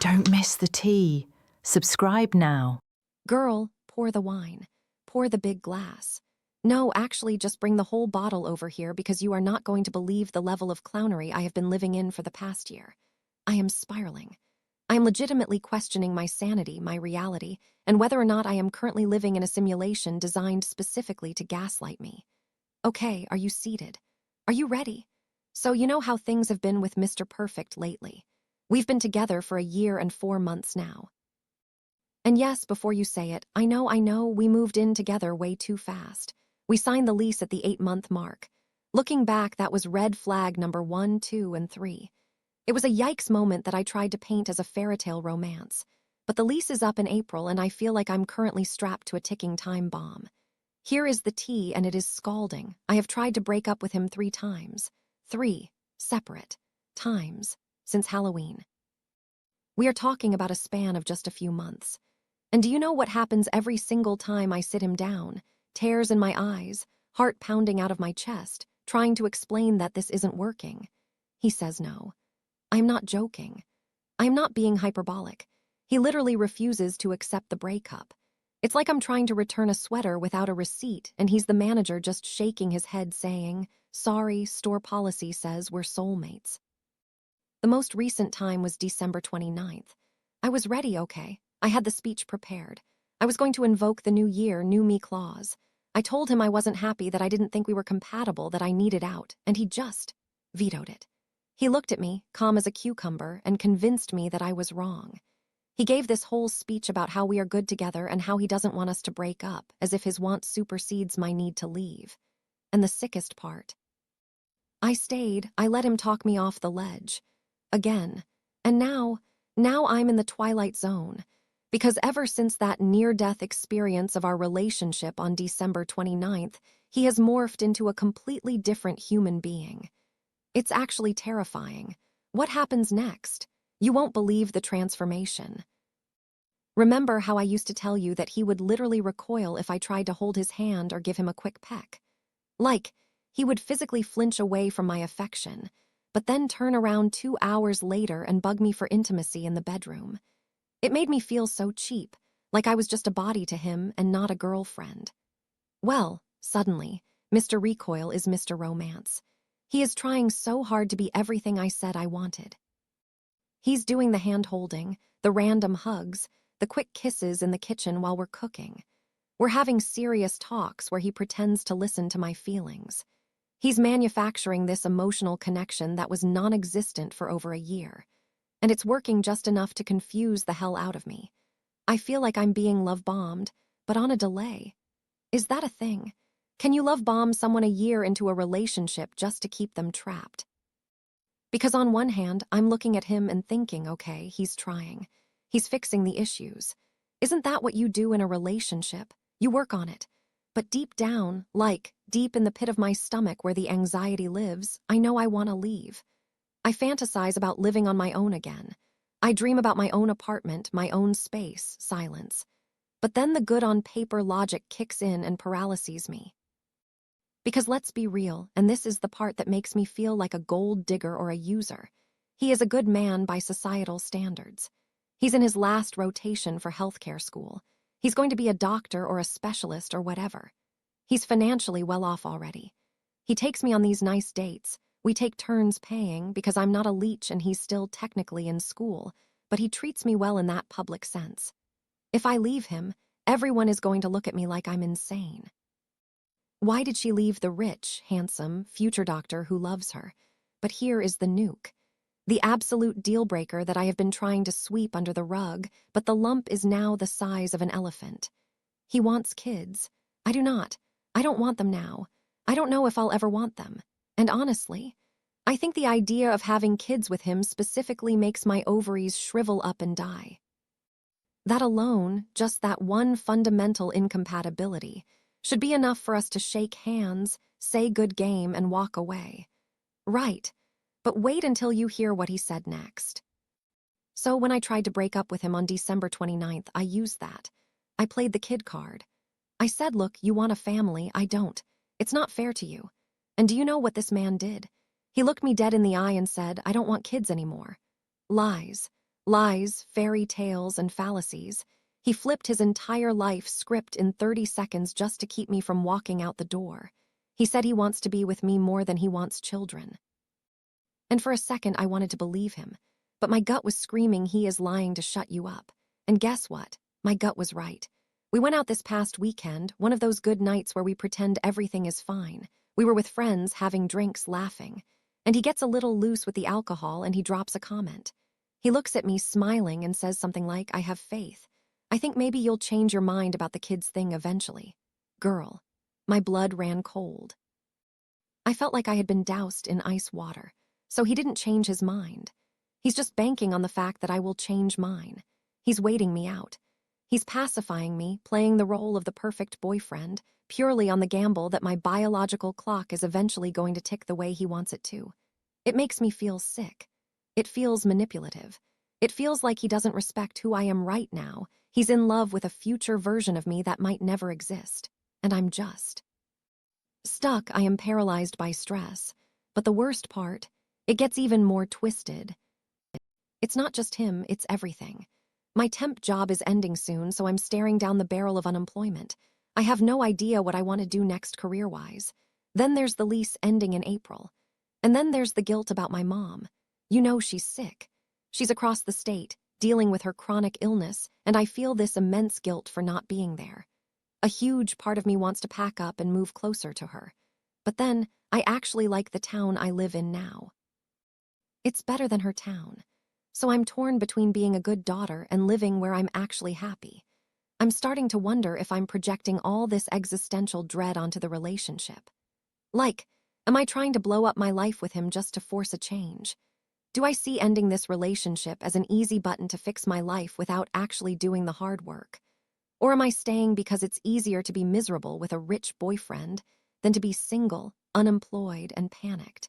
Don't miss the tea. Subscribe now. Girl, pour the wine. Pour the big glass. No, actually, just bring the whole bottle over here because you are not going to believe the level of clownery I have been living in for the past year. I am spiraling. I am legitimately questioning my sanity, my reality, and whether or not I am currently living in a simulation designed specifically to gaslight me. Okay, are you seated? Are you ready? So you know how things have been with Mr. Perfect lately. We've been together for a year and 4 months now. And yes, before you say it, I know, we moved in together way too fast. We signed the lease at the 8-month mark. Looking back, that was red flag number 1, 2, and 3. It was a yikes moment that I tried to paint as a fairy tale romance. But the lease is up in April, and I feel like I'm currently strapped to a ticking time bomb. Here is the tea, and it is scalding. I have tried to break up with him 3 times. 3 separate times since Halloween. We are talking about a span of just a few months. And do you know what happens every single time I sit him down? Tears in my eyes, heart pounding out of my chest, trying to explain that this isn't working. He says no. I'm not joking. I'm not being hyperbolic. He literally refuses to accept the breakup. It's like I'm trying to return a sweater without a receipt, and he's the manager just shaking his head saying, "Sorry, store policy says we're soulmates." The most recent time was December 29th. I was ready, okay? I had the speech prepared. I was going to invoke the new year, new me clause. I told him I wasn't happy, that I didn't think we were compatible, that I needed out, and he just vetoed it. He looked at me, calm as a cucumber, and convinced me that I was wrong. He gave this whole speech about how we are good together and how he doesn't want us to break up, as if his want supersedes my need to leave. And the sickest part. I stayed. I let him talk me off the ledge. Again. And now I'm in the twilight zone. Because ever since that near-death experience of our relationship on December 29th, he has morphed into a completely different human being. It's actually terrifying. What happens next? You won't believe the transformation. Remember how I used to tell you that he would literally recoil if I tried to hold his hand or give him a quick peck? Like, he would physically flinch away from my affection, but then turn around 2 hours later and bug me for intimacy in the bedroom. It made me feel so cheap, like I was just a body to him and not a girlfriend. Well, suddenly, Mr. Recoil is Mr. Romance. He is trying so hard to be everything I said I wanted. He's doing the hand-holding, the random hugs, the quick kisses in the kitchen while we're cooking. We're having serious talks where he pretends to listen to my feelings. He's manufacturing this emotional connection that was non-existent for over a year. And it's working just enough to confuse the hell out of me. I feel like I'm being love-bombed, but on a delay. Is that a thing? Can you love-bomb someone a year into a relationship just to keep them trapped? Because on one hand, I'm looking at him and thinking, okay, he's trying. He's fixing the issues. Isn't that what you do in a relationship? You work on it. But deep down, like deep in the pit of my stomach where the anxiety lives, I know I want to leave. I fantasize about living on my own again. I dream about my own apartment, my own space, silence. But then the good-on-paper logic kicks in and paralyses me. Because let's be real, and this is the part that makes me feel like a gold digger or a user. He is a good man by societal standards. He's in his last rotation for healthcare school. He's going to be a doctor or a specialist or whatever. He's financially well off already. He takes me on these nice dates. We take turns paying because I'm not a leech and he's still technically in school, but he treats me well in that public sense. If I leave him, everyone is going to look at me like I'm insane. Why did she leave the rich, handsome, future doctor who loves her? But here is the nuke. The absolute deal-breaker that I have been trying to sweep under the rug, but the lump is now the size of an elephant. He wants kids. I do not. I don't want them now. I don't know if I'll ever want them. And honestly, I think the idea of having kids with him specifically makes my ovaries shrivel up and die. That alone, just that one fundamental incompatibility, should be enough for us to shake hands, say good game, and walk away. Right, but wait until you hear what he said next. So when I tried to break up with him on December 29th, I used that. I played the kid card. I said, look, you want a family, I don't. It's not fair to you. And do you know what this man did? He looked me dead in the eye and said, I don't want kids anymore. Lies. Lies, fairy tales, and fallacies. He flipped his entire life script in 30 seconds just to keep me from walking out the door. He said he wants to be with me more than he wants children. And for a second, I wanted to believe him. But my gut was screaming he is lying to shut you up. And guess what? My gut was right. We went out this past weekend, one of those good nights where we pretend everything is fine. We were with friends, having drinks, laughing. And he gets a little loose with the alcohol and he drops a comment. He looks at me smiling and says something like, "I have faith. I think maybe you'll change your mind about the kids thing eventually." Girl, my blood ran cold. I felt like I had been doused in ice water. So he didn't change his mind. He's just banking on the fact that I will change mine. He's waiting me out. He's pacifying me, playing the role of the perfect boyfriend, purely on the gamble that my biological clock is eventually going to tick the way he wants it to. It makes me feel sick. It feels manipulative. It feels like he doesn't respect who I am right now. He's in love with a future version of me that might never exist. And I'm just stuck. I am paralyzed by stress. But the worst part, it gets even more twisted. It's not just him, it's everything. My temp job is ending soon, so I'm staring down the barrel of unemployment. I have no idea what I want to do next career-wise. Then there's the lease ending in April. And then there's the guilt about my mom. You know she's sick. She's across the state, dealing with her chronic illness, and I feel this immense guilt for not being there. A huge part of me wants to pack up and move closer to her. But then, I actually like the town I live in now. It's better than her town. So I'm torn between being a good daughter and living where I'm actually happy. I'm starting to wonder if I'm projecting all this existential dread onto the relationship. Like, am I trying to blow up my life with him just to force a change? Do I see ending this relationship as an easy button to fix my life without actually doing the hard work? Or am I staying because it's easier to be miserable with a rich boyfriend than to be single, unemployed, and panicked?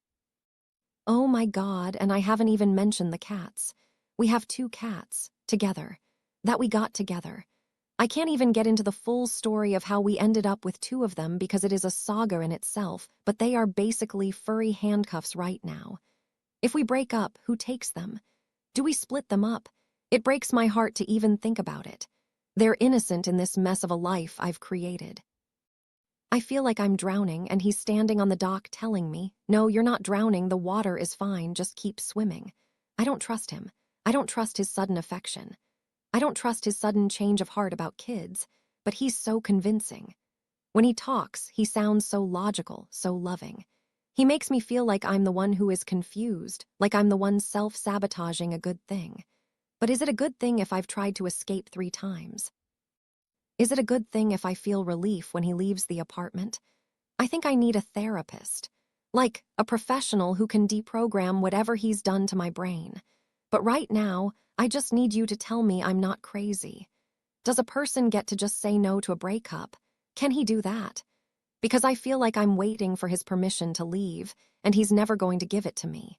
Oh my God, and I haven't even mentioned the cats. We have 2 cats, together, that we got together. I can't even get into the full story of how we ended up with 2 of them because it is a saga in itself, but they are basically furry handcuffs right now. If we break up, who takes them? Do we split them up? It breaks my heart to even think about it. They're innocent in this mess of a life I've created. I feel like I'm drowning, and he's standing on the dock telling me, "No, you're not drowning, the water is fine, just keep swimming." I don't trust him. I don't trust his sudden affection. I don't trust his sudden change of heart about kids, but he's so convincing. When he talks, he sounds so logical, so loving. He makes me feel like I'm the one who is confused, like I'm the one self-sabotaging a good thing. But is it a good thing if I've tried to escape 3 times? Is it a good thing if I feel relief when he leaves the apartment? I think I need a therapist, like a professional who can deprogram whatever he's done to my brain. But right now, I just need you to tell me I'm not crazy. Does a person get to just say no to a breakup? Can he do that? Because I feel like I'm waiting for his permission to leave, and he's never going to give it to me.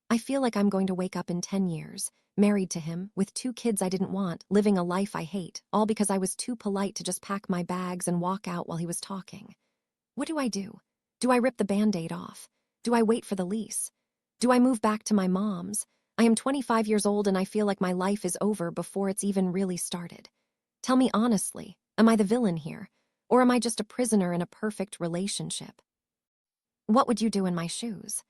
I feel like I'm going to wake up in 10 years, married to him, with 2 kids I didn't want, living a life I hate, all because I was too polite to just pack my bags and walk out while he was talking. What do I do? Do I rip the Band-Aid off? Do I wait for the lease? Do I move back to my mom's? I am 25 years old and I feel like my life is over before it's even really started. Tell me honestly, am I the villain here? Or am I just a prisoner in a perfect relationship? What would you do in my shoes?